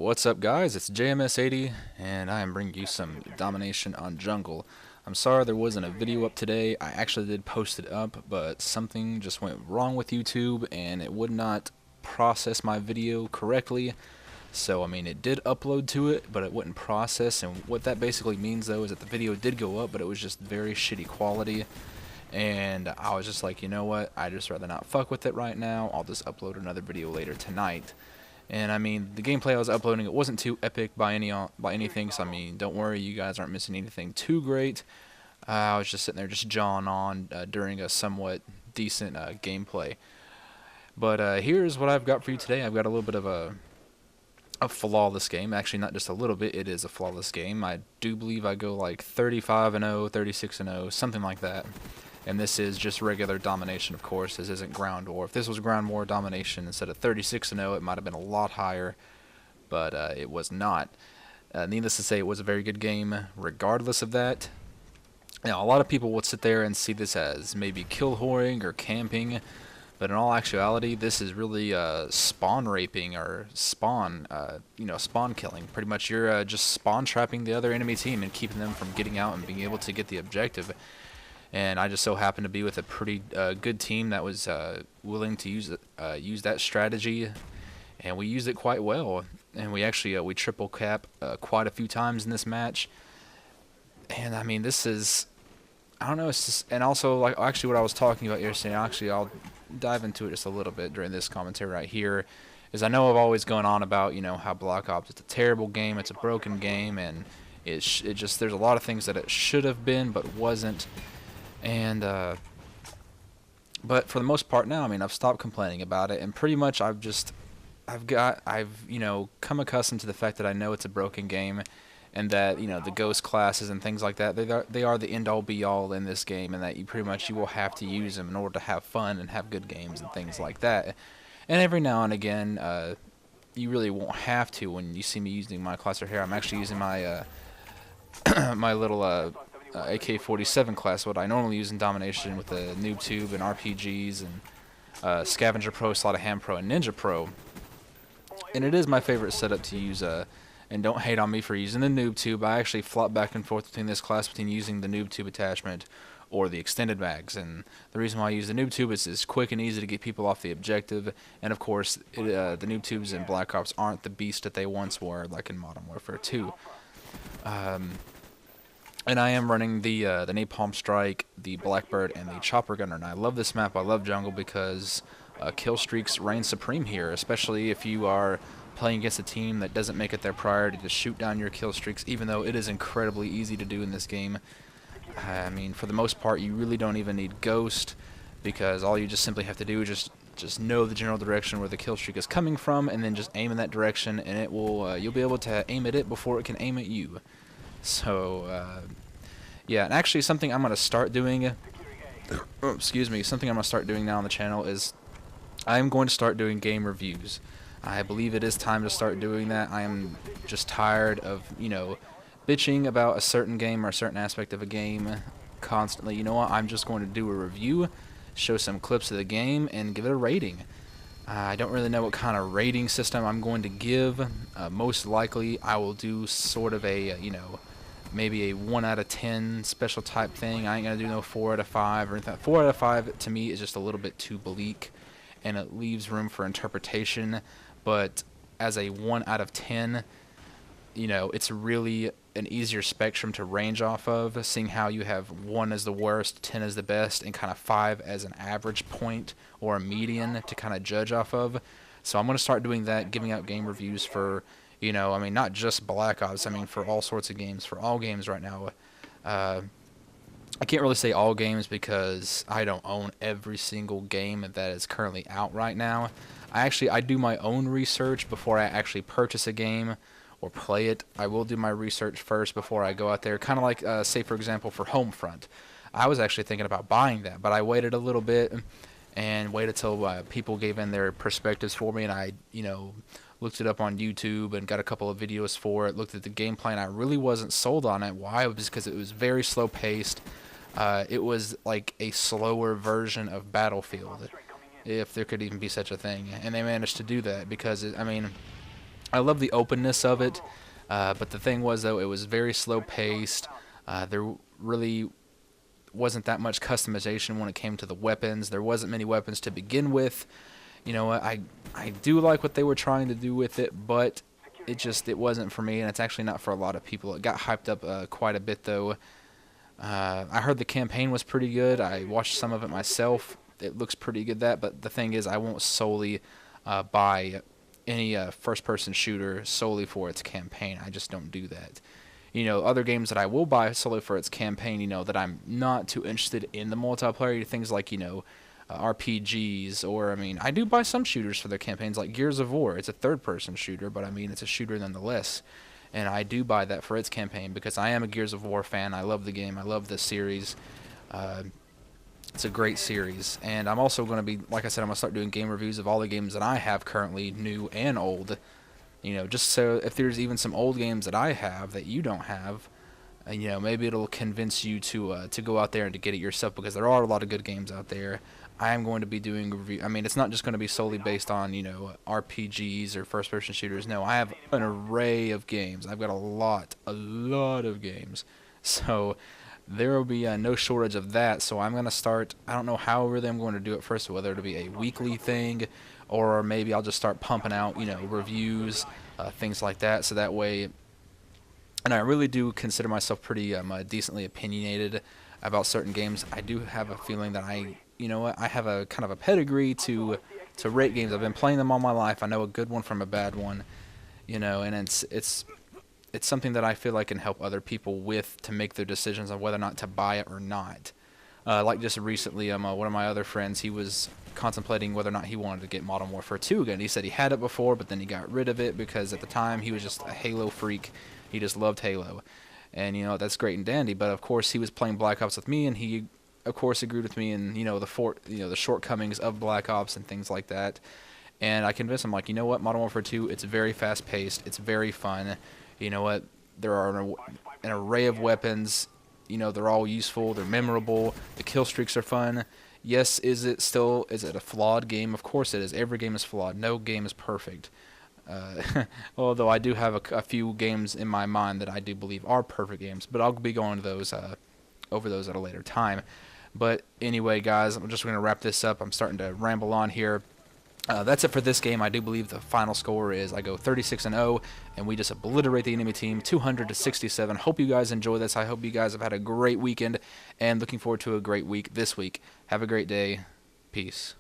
What's up, guys? It's JMS80 and I am bringing you some Domination on Jungle. I'm sorry there wasn't a video up today. I actually did post it up, but something just went wrong with YouTube and it would not process my video correctly. So, I mean, it did upload to it, but it wouldn't process, and what that basically means, though, is that the video did go up, but it was just very shitty quality. And I was just like, you know what, I'd just rather not fuck with it right now. I'll just upload another video later tonight. And I mean, the gameplay I was uploading, it wasn't too epic by anything, so I mean, don't worry, you guys aren't missing anything too great. I was just sitting there just jawing on during a somewhat decent gameplay. But here's what I've got for you today. I've got a little bit of a flawless game. Actually, not just a little bit, it is a flawless game. I do believe I go like 35-0, 36-0, something like that. And this is just regular domination, of course. This isn't ground war. If this was ground war domination instead of 36-0, it might have been a lot higher, but it was not. Needless to say, it was a very good game regardless of that. Now, a lot of people would sit there and see this as maybe kill whoring or camping, but in all actuality, this is really spawn raping or spawn, spawn killing. Pretty much, you're just spawn trapping the other enemy team and keeping them from getting out and being able to get the objective. And I just so happened to be with a pretty good team that was willing to use that strategy, and we used it quite well. And we actually we triple cap quite a few times in this match. And I mean, this is, I don't know, it's just, and also like actually what I was talking about yesterday. Actually, I'll dive into it just a little bit during this commentary right here. Is I know I've always gone on about how Black Ops, it's a terrible game, it's a broken game, and it just, there's a lot of things that it should have been but wasn't. And but for the most part now, I mean, I've stopped complaining about it, and pretty much I've come accustomed to the fact that I know it's a broken game, and that the ghost classes and things like that, they are the end all be all in this game, and that you will have to use them in order to have fun and have good games and things like that. And every now and again, you really won't have to. When you see me using my class right here, I'm actually using my my little AK-47 class, what I normally use in Domination with the Noob Tube and RPGs and Scavenger Pro, Sleight of Hand Pro, and Ninja Pro. And it is my favorite setup to use, and don't hate on me for using the Noob Tube. I actually flop back and forth between this class between using the Noob Tube attachment or the extended mags. And the reason why I use the Noob Tube is it's quick and easy to get people off the objective. And of course, the Noob Tubes in Black Ops aren't the beast that they once were, like in Modern Warfare 2. And I am running the Napalm Strike, the Blackbird, and the Chopper Gunner. And I love this map. I love Jungle because kill streaks reign supreme here, especially if you are playing against a team that doesn't make it their priority to shoot down your kill streaks, even though it is incredibly easy to do in this game. I mean, for the most part, you really don't even need Ghost, because all you just simply have to do is just know the general direction where the kill streak is coming from, and then just aim in that direction, and it will you'll be able to aim at it before it can aim at you. So, yeah, and actually something I'm going to start doing, something I'm going to start doing now on the channel is I'm going to start doing game reviews. I believe it is time to start doing that. I am just tired of, bitching about a certain game or a certain aspect of a game constantly. You know what, I'm just going to do a review, show some clips of the game, and give it a rating. I don't really know what kind of rating system I'm going to give. Most likely I will do sort of a, maybe a 1 out of 10 special type thing. I ain't gonna do no 4 out of 5 or anything. 4 out of 5 to me is just a little bit too bleak, and it leaves room for interpretation. But as a 1 out of 10, it's really an easier spectrum to range off of, seeing how you have 1 as the worst, 10 as the best, and kind of 5 as an average point or a median to kind of judge off of. So I'm going to start doing that, giving out game reviews for, I mean, not just Black Ops, I mean, for all sorts of games, for all games right now. I can't really say all games because I don't own every single game that is currently out right now. I do my own research before I actually purchase a game or play it. I will do my research first before I go out there. Kind of like, say for example, for Homefront. I was actually thinking about buying that, but I waited a little bit and waited till people gave in their perspectives for me, and I, looked it up on YouTube and got a couple of videos for it, looked at the gameplay, and I really wasn't sold on it. Why? It was because it was very slow paced. It was like a slower version of Battlefield, if there could even be such a thing, and they managed to do that because, I mean, I love the openness of it, but the thing was, though, it was very slow paced. There really wasn't that much customization when it came to the weapons. There wasn't many weapons to begin with. You know, I do like what they were trying to do with it, but it wasn't for me, and it's actually not for a lot of people. It got hyped up quite a bit, though. I heard the campaign was pretty good. I watched some of it myself. It looks pretty good, but the thing is, I won't solely buy any first-person shooter solely for its campaign. I just don't do that. You know, other games that I will buy solely for its campaign, you know, that I'm not too interested in the multiplayer, things like, you know, RPGs, or, I mean, I do buy some shooters for their campaigns, like Gears of War. It's a third-person shooter, but, I mean, it's a shooter nonetheless. And I do buy that for its campaign because I am a Gears of War fan. I love the game. I love the series. It's a great series. And I'm also going to be, like I said, I'm going to start doing game reviews of all the games that I have currently, new and old. You know, just so if there's even some old games that I have that you don't have, you know, maybe it'll convince you to go out there and to get it yourself, because there are a lot of good games out there. I am going to be doing review. I mean, it's not just going to be solely based on, you know, RPGs or first-person shooters. No, I have an array of games. I've got a lot of games. So there will be no shortage of that. So I'm going to start, I don't know how really I'm going to do it first, whether it'll be a weekly thing, or maybe I'll just start pumping out, you know, reviews, things like that. So that way, and I really do consider myself pretty decently opinionated about certain games. I do have a feeling that you know what, I have a kind of a pedigree to rate games. I've been playing them all my life. I know a good one from a bad one, you know, and it's something that I feel like can help other people with to make their decisions on whether or not to buy it or not. Like just recently, one of my other friends, he was contemplating whether or not he wanted to get Modern Warfare 2 again. He said he had it before, but then he got rid of it because at the time he was just a Halo freak. He just loved Halo. And, you know, that's great and dandy, but of course he was playing Black Ops with me, and he, of course, agreed with me in, you know, the shortcomings of Black Ops and things like that. And I convinced him, like, you know what, Modern Warfare 2, it's very fast-paced, it's very fun. You know what, there are an array of weapons. You know, they're all useful, they're memorable, the kill streaks are fun. Yes, is it a flawed game? Of course it is. Every game is flawed. No game is perfect. Although I do have a few games in my mind that I do believe are perfect games, but I'll be going to those over those at a later time. But anyway, guys, I'm just going to wrap this up. I'm starting to ramble on here. That's it for this game. I do believe the final score is I go 36-0, and we just obliterate the enemy team 200-67. Hope you guys enjoy this. I hope you guys have had a great weekend, and looking forward to a great week this week. Have a great day. Peace.